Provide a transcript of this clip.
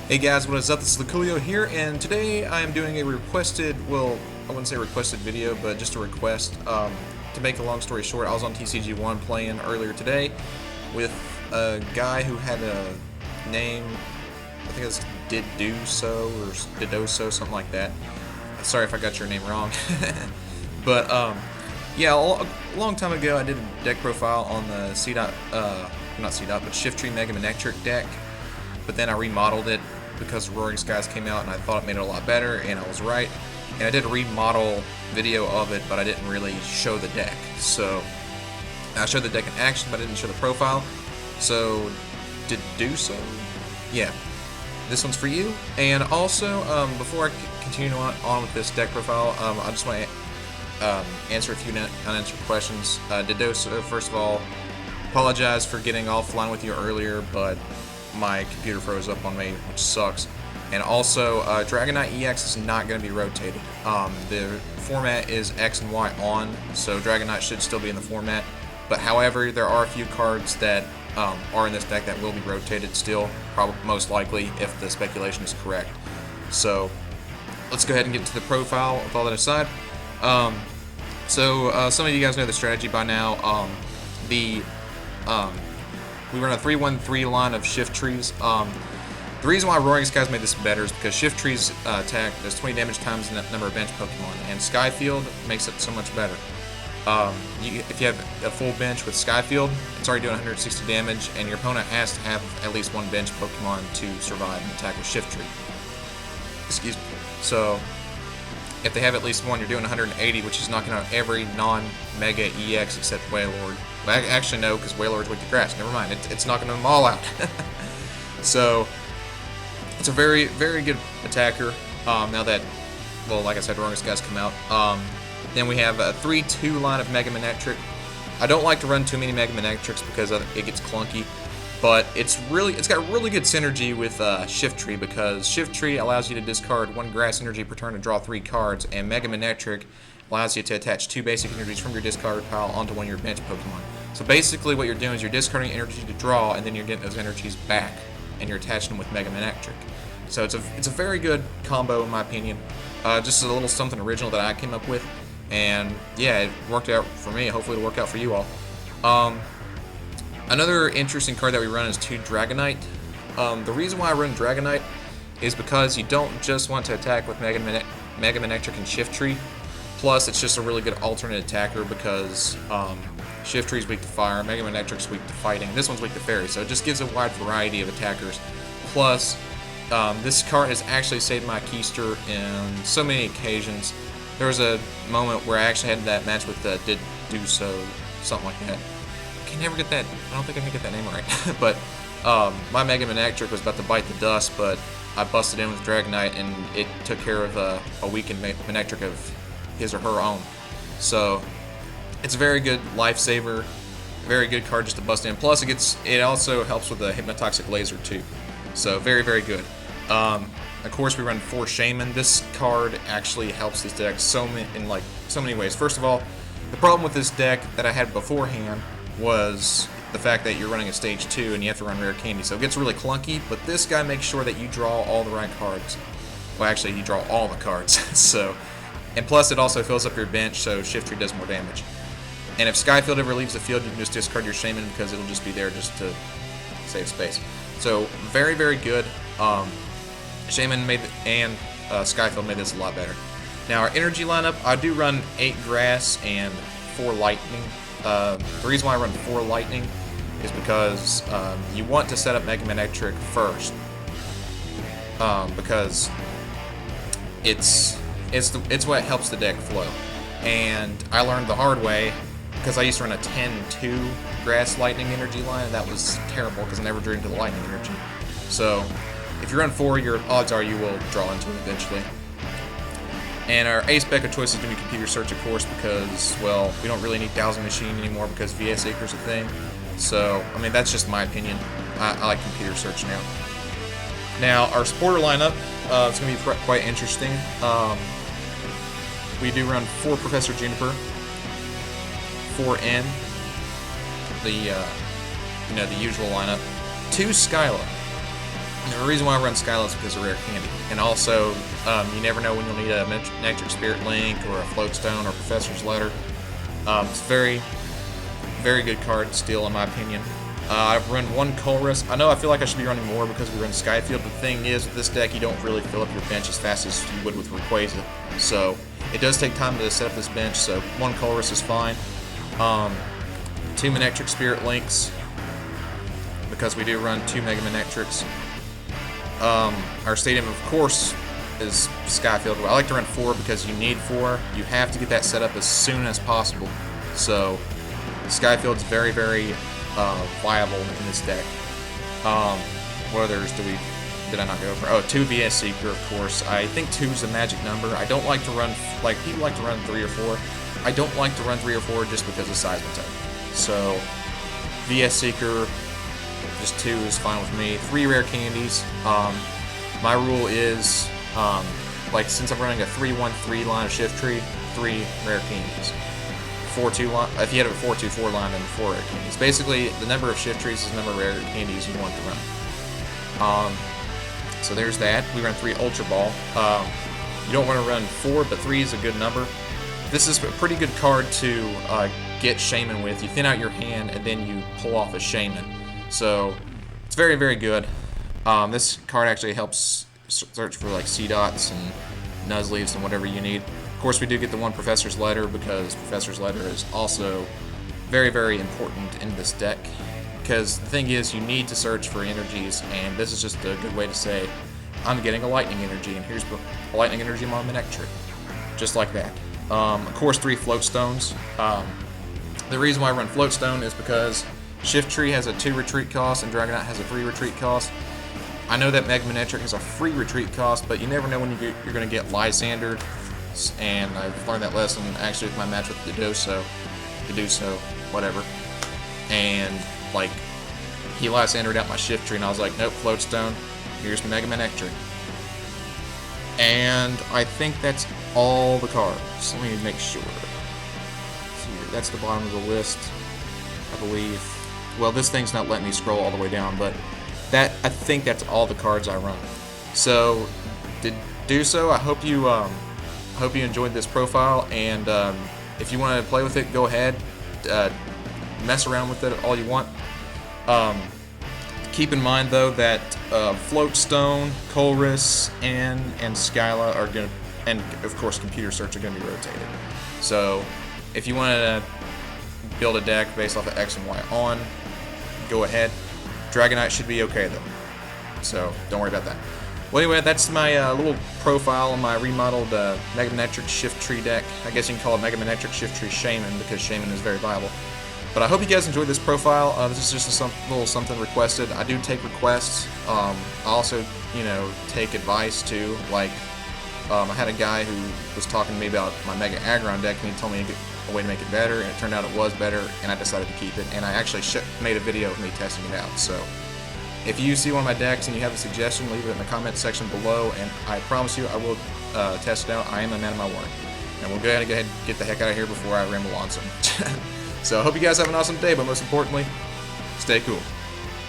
Hey guys, what is up? This is Luculio here, and today I am doing a requested, well, I wouldn't say requested video, but just a request. To make a long story short, I was on TCG 1 playing earlier today with a guy who had a name, I think it's Diduso or Didoso, something like that. Sorry if I got your name wrong. But, yeah, a long time ago I did a deck profile on the not C. but Shiftry Mega Manectric deck. But then I remodeled it because Roaring Skies came out and I thought it made it a lot better, and I was right. And I did a remodel video of it, but I didn't really show the deck. So I showed the deck in action, but I didn't show the profile. So did do so? Yeah, this one's for you. And also, before I continue on with this deck profile, I just want to answer a few unanswered questions. Didoso, first of all, apologize for getting offline with you earlier, but my computer froze up on me, which sucks. And also, Dragonite EX is not going to be rotated. The format is X and Y on, so Dragonite should still be in the format. But however, there are a few cards that are in this deck that will be rotated still, probably most likely, if the speculation is correct. So let's go ahead and get into the profile with all that aside. Some of you guys know the strategy by now. We run a 3-1-3 line of Shiftries. The reason why Roaring Skies made this better is because Shiftry's attack does 20 damage times the number of bench Pokemon, and Skyfield makes it so much better. If you have a full bench with Skyfield, it's already doing 160 damage, and your opponent has to have at least one bench Pokemon to survive an attack with Shiftry. Excuse me. So, if they have at least one, you're doing 180, which is knocking out every non-Mega EX except Wailord. Well, actually, no, because Wailord's weak to grass. Never mind. It's knocking them all out. So, it's a very, very good attacker. Now that, well, like I said, Roaring Skies come out. Then we have a 3-2 line of Mega Manectric. I don't like to run too many Mega Manectrics because it gets clunky. But it's got really good synergy with Shiftry, because Shiftry allows you to discard 1 grass energy per turn to draw 3 cards, and Mega Manectric allows you to attach 2 basic energies from your discard pile onto one of your bench Pokemon. So basically what you're doing is you're discarding energy to draw, and then you're getting those energies back, and you're attaching them with Mega Manectric. So it's a very good combo in my opinion. Just a little something original that I came up with, and yeah, it worked out for me. Hopefully it'll work out for you all. Another interesting card that we run is 2 Dragonite. The reason why I run Dragonite is because you don't just want to attack with Mega Manectric and Shiftry. Plus, it's just a really good alternate attacker because Shiftry's weak to fire, Mega Manectric's weak to fighting, this one's weak to fairy, so it just gives a wide variety of attackers. Plus, this card has actually saved my keister in so many occasions. There was a moment where I actually had that match with Diduso, something like that. I can never get that, I don't think I can get that name right. But my Mega Manectric was about to bite the dust, but I busted in with Dragonite and it took care of a weakened Manectric of his or her own. So it's a very good lifesaver, very good card just to bust in. Plus it also helps with the Hypnotoxic Laser too. So very, very good. Of course we run 4 Shaymin. This card actually helps this deck in so many ways. First of all, the problem with this deck that I had beforehand was the fact that you're running a stage 2 and you have to run rare candy, so it gets really clunky, but this guy makes sure that you draw all the right cards. Well, actually, you draw all the cards. And plus it also fills up your bench, so Shiftry does more damage. And if Skyfield ever leaves the field, you can just discard your Shaymin because it'll just be there just to save space. So very, very good. Shaymin and Skyfield made this a lot better. Now our energy lineup, I do run 8 grass and 4 lightning. The reason why I run 4 lightning is because you want to set up Mega Manectric first, because it's what helps the deck flow. And I learned the hard way because I used to run a 10-2 grass lightning energy line, and that was terrible because I never drew into the lightning energy. So if you run 4, your odds are you will draw into it eventually. And our ace spec of choice is going to be Computer Search, of course, because, well, we don't really need Thousand Machine anymore because VS Acre's a thing. So, I mean, that's just my opinion. I like Computer Search now. Now, our supporter lineup is going to be quite interesting. We do run 4 Professor Juniper, 4 N, the usual lineup, 2 Skyla, And the reason why I run Skyla is because of rare candy. And also, you never know when you'll need a Manectric Spirit Link or a Floatstone or Professor's Letter. It's very, very good card still, in my opinion. I've run one Colress. I know I feel like I should be running more because we run Skyfield, but the thing is, with this deck, you don't really fill up your bench as fast as you would with Rayquaza. So, it does take time to set up this bench, so one Colress is fine. 2 Manectric Spirit Links, because we do run 2 Mega Manectrics. Our stadium, of course, is Skyfield. I like to run 4 because you need 4. You have to get that set up as soon as possible. So, Skyfield's very, very viable in this deck. What others did I not go over? Oh, 2 VS Seeker, of course. I think 2 is a magic number. I don't like to run, like, people like to run 3 or 4. I don't like to run 3 or 4 just because of Seismitoad. So, VS Seeker, just 2 is fine with me. 3 rare candies. My rule is, like, since I'm running a 3-1-3 line of Shiftry, 3 rare candies. 4-2 line, if you have a 4-2-4 line, then 4 rare candies. Basically, the number of Shiftrys is the number of rare candies you want to run. So there's that. We run 3 Ultra Ball. You don't want to run 4, but 3 is a good number. This is a pretty good card to get Shaymin with. You thin out your hand, and then you pull off a Shaymin. So it's very, very good. This card actually helps search for like C-Dots and Nuzleaves and whatever you need. Of course, we do get the one Professor's Letter because Professor's Letter is also very, very important in this deck. Because the thing is, you need to search for energies, and this is just a good way to say, I'm getting a Lightning Energy, and here's a Lightning Energy on Manectric. Just like that. Of course, 3 Floatstones. The reason why I run Floatstone is because Shiftry has a 2 retreat cost, and Dragonite has a 3 retreat cost. I know that Mega Manectric has a free retreat cost, but you never know when you're going to get Lysandered, and I've learned that lesson actually with my match with Deduso, whatever. And, like, he Lysandered out my Shiftry, and I was like, nope, Floatstone, here's Mega Manectric. And I think that's all the cards. Let me make sure. That's the bottom of the list, I believe. Well, this thing's not letting me scroll all the way down, but I think that's all the cards I run. So, to do so, I hope you enjoyed this profile, and if you want to play with it, go ahead, mess around with it all you want. Keep in mind though that Floatstone, Colress, and Skyla are gonna, and of course Computer Search are gonna be rotated. So, if you want to build a deck based off of X and Y on, go ahead. Dragonite should be okay though, so don't worry about that. Well, anyway, that's my little profile on my remodeled Mega Manectric Shiftry deck. I guess you can call it Mega Manectric Shiftry Shaymin because Shaymin is very viable. But I hope you guys enjoyed this profile. This is just a little something requested. I do take requests. I also, take advice too. Like, I had a guy who was talking to me about my Mega Aggron deck, and he told me a way to make it better, and it turned out it was better, and I decided to keep it. And I actually made a video of me testing it out. So, if you see one of my decks and you have a suggestion, leave it in the comment section below, and I promise you I will test it out. I am a man of my word. And we'll go ahead and get the heck out of here before I ramble on some. So I hope you guys have an awesome day, but most importantly, stay cool.